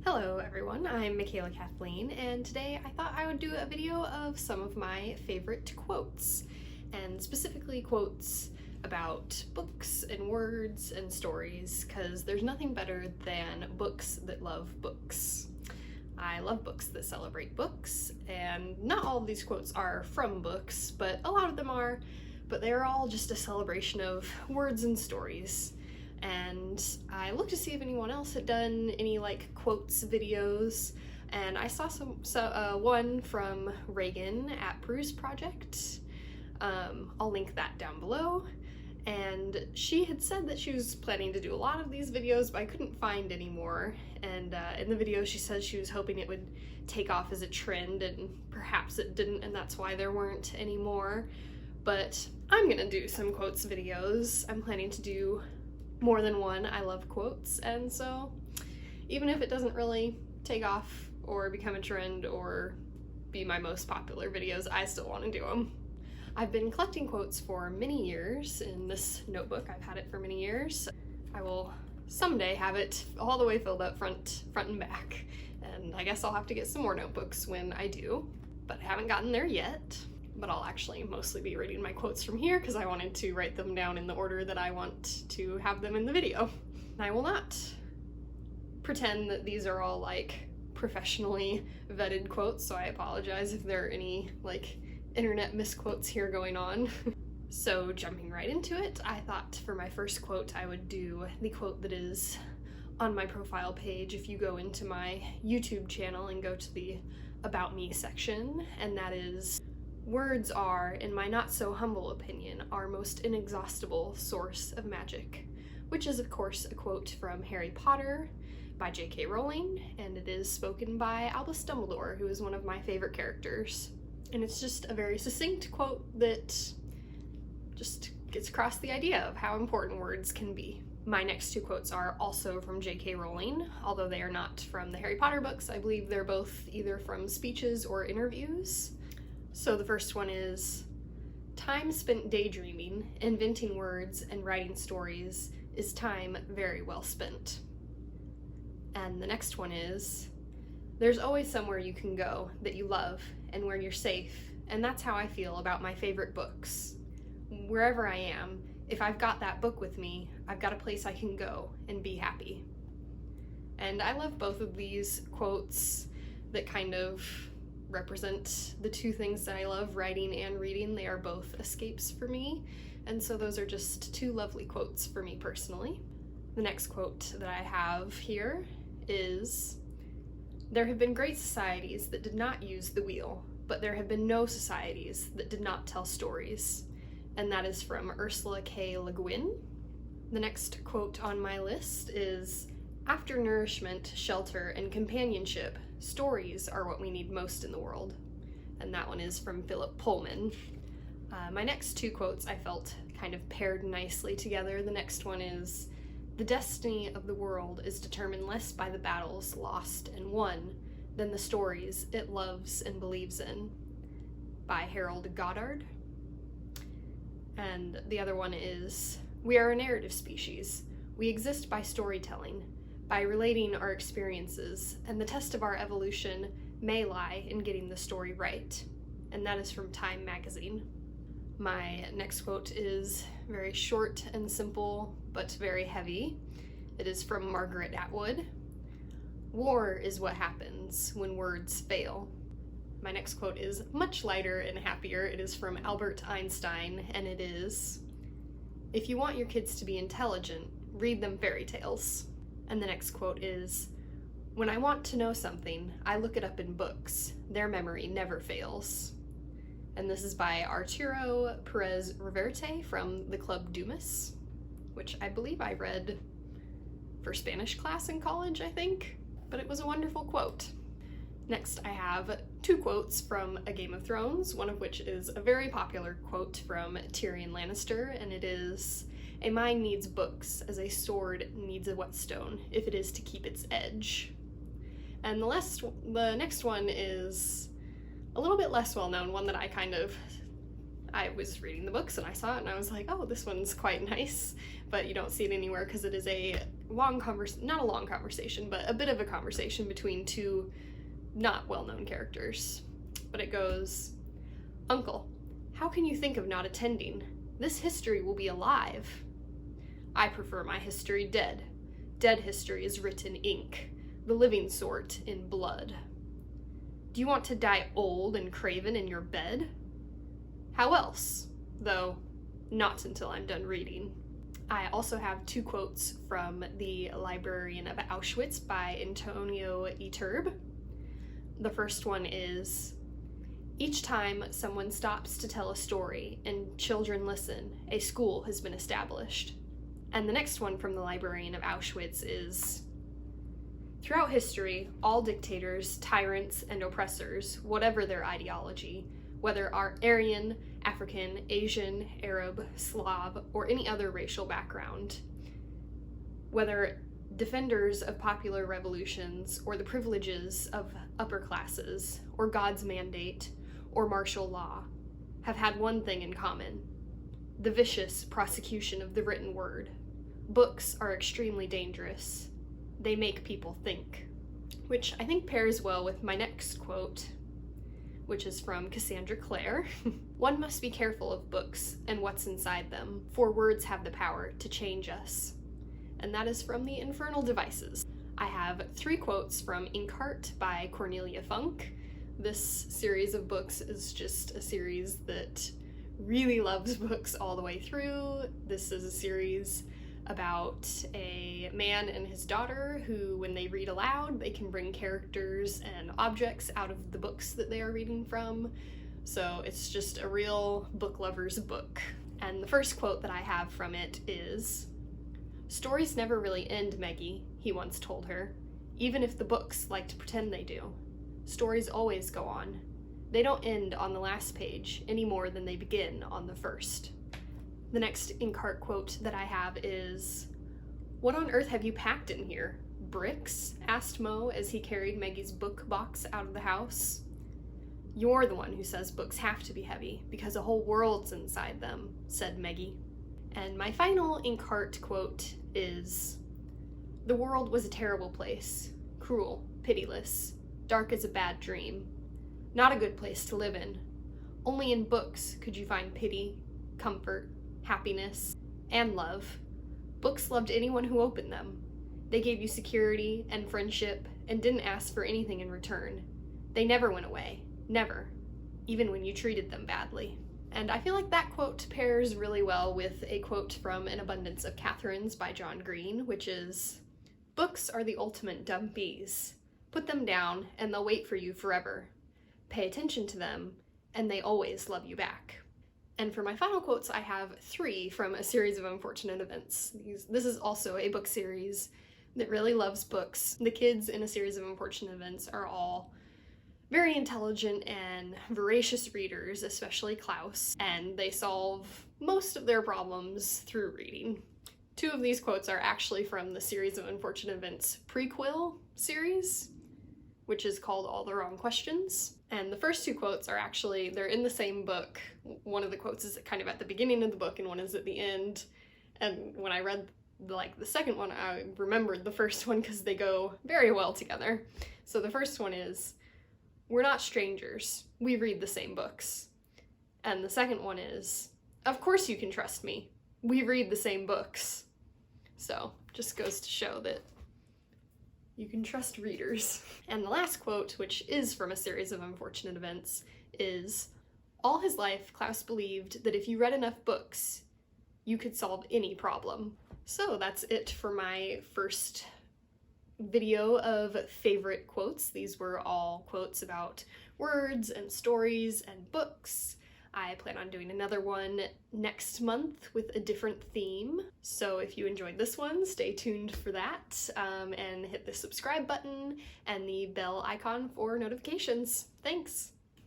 Hello everyone, I'm Michaela Kathleen, and today I thought I would do a video of some of my favorite quotes, and specifically quotes about books and words and stories, because there's nothing better than books that love books. I love books that celebrate books, and not all of these quotes are from books, but a lot of them are, but they're all just a celebration of words and stories. And I looked to see if anyone else had done any quotes videos, and I saw one from Reagan at Peruse Project. I'll link that down below. And she had said that she was planning to do a lot of these videos, but I couldn't find any more. And in the video she says she was hoping it would take off as a trend, and perhaps it didn't, and that's why there weren't any more. But I'm gonna do some quotes videos. I'm planning to do more than one. I love quotes, and so even if it doesn't really take off or become a trend or be my most popular videos, I still want to do them. I've been collecting quotes for many years in this notebook. I've had it for many years. I will someday have it all the way filled up front and back, and I guess I'll have to get some more notebooks when I do, but I haven't gotten there yet. But I'll actually mostly be reading my quotes from here because I wanted to write them down in the order that I want to have them in the video. I will not pretend that these are all professionally vetted quotes, so I apologize if there are any internet misquotes here going on. So jumping right into it, I thought for my first quote I would do the quote that is on my profile page if you go into my YouTube channel and go to the About Me section, and that is, "Words are, in my not so humble opinion, our most inexhaustible source of magic," which is of course a quote from Harry Potter by J.K. Rowling, and it is spoken by Albus Dumbledore, who is one of my favorite characters. And it's just a very succinct quote that just gets across the idea of how important words can be. My next two quotes are also from J.K. Rowling, although they are not from the Harry Potter books. I believe they're both either from speeches or interviews. So the first one is, "Time spent daydreaming, inventing words, and writing stories is time very well spent." And the next one is, "There's always somewhere you can go that you love and where you're safe, and that's how I feel about my favorite books. Wherever I am, if I've got that book with me, I've got a place I can go and be happy." And I love both of these quotes that kind of represent the two things that I love, writing and reading. They are both escapes for me, and so those are just two lovely quotes for me personally. The next quote that I have here is, "There have been great societies that did not use the wheel, but there have been no societies that did not tell stories," and that is from Ursula K. Le Guin. The next quote on my list is, "After nourishment, shelter, and companionship, stories are what we need most in the world," and that one is from Philip Pullman. My next two quotes I felt kind of paired nicely together. The next one is, "The destiny of the world is determined less by the battles lost and won than the stories it loves and believes in," by Harold Goddard. And the other one is, "We are a narrative species. We exist by storytelling, by relating our experiences, and the test of our evolution may lie in getting the story right," and that is from Time magazine. My next quote is very short and simple, but very heavy. It is from Margaret Atwood. "War is what happens when words fail." My next quote is much lighter and happier. It is from Albert Einstein, and it is, "If you want your kids to be intelligent, read them fairy tales." And the next quote is, "When I want to know something, I look it up in books. Their memory never fails." And this is by Arturo Perez Reverte from the Club Dumas, which I believe I read for Spanish class in college, I think, but it was a wonderful quote. Next, I have two quotes from A Game of Thrones, one of which is a very popular quote from Tyrion Lannister, and it is, "A mind needs books as a sword needs a whetstone, if it is to keep its edge." And the next one is a little bit less well-known, one that I was reading the books and I saw it and I was like, oh, this one's quite nice, but you don't see it anywhere because it is a not a long conversation, but a bit of a conversation between two not well-known characters. But it goes, "Uncle, how can you think of not attending? This history will be alive." "I prefer my history dead. Dead history is written in ink, the living sort in blood." "Do you want to die old and craven in your bed?" "How else? Though not until I'm done reading." I also have two quotes from The Librarian of Auschwitz by Antonio Iturbe. The first one is, "Each time someone stops to tell a story and children listen, a school has been established." And the next one from The Librarian of Auschwitz is, "Throughout history, all dictators, tyrants, and oppressors, whatever their ideology, whether Aryan, African, Asian, Arab, Slav, or any other racial background, whether defenders of popular revolutions or the privileges of upper classes, or God's mandate, or martial law, have had one thing in common: the vicious prosecution of the written word. Books are extremely dangerous. They make people think." Which I think pairs well with my next quote, which is from Cassandra Clare. "One must be careful of books and what's inside them, for words have the power to change us." And that is from The Infernal Devices. I have 3 quotes from Inkheart by Cornelia Funk. This series of books is just a series that really loves books all the way through. This is a series about a man and his daughter who, when they read aloud, they can bring characters and objects out of the books that they are reading from. So it's just a real book lover's book. And the first quote that I have from it is, "Stories never really end, Meggie," he once told her, "even if the books like to pretend they do. Stories always go on. They don't end on the last page any more than they begin on the first." The next Inkheart quote that I have is, "What on earth have you packed in here? Bricks?" asked Mo as he carried Maggie's book box out of the house. "You're the one who says books have to be heavy, because a whole world's inside them," said Meggie. And my final Inkheart quote is, "The world was a terrible place, cruel, pitiless, dark as a bad dream. Not a good place to live in. Only in books could you find pity, comfort, happiness, and love. Books loved anyone who opened them. They gave you security and friendship and didn't ask for anything in return. They never went away, never, even when you treated them badly." And I feel like that quote pairs really well with a quote from An Abundance of Catherines by John Green, which is, "Books are the ultimate dumb bees. Put them down and they'll wait for you forever. Pay attention to them and they always love you back." And for my final quotes, I have 3 from A Series of Unfortunate Events. This is also a book series that really loves books. The kids in A Series of Unfortunate Events are all very intelligent and voracious readers, especially Klaus, and they solve most of their problems through reading. 2 of these quotes are actually from the Series of Unfortunate Events prequel series, which is called All the Wrong Questions. And the first 2 quotes are actually, they're in the same book. One of the quotes is kind of at the beginning of the book and one is at the end. And when I read the second one, I remembered the first one because they go very well together. So the first one is, "We're not strangers. We read the same books." And the second one is, "Of course you can trust me. We read the same books." So just goes to show that you can trust readers. And the last quote, which is from A Series of Unfortunate Events, is, "All his life, Klaus believed that if you read enough books, you could solve any problem." So that's it for my first video of favorite quotes. These were all quotes about words and stories and books. I plan on doing another one next month with a different theme. So if you enjoyed this one, stay tuned for that, and hit the subscribe button and the bell icon for notifications. Thanks!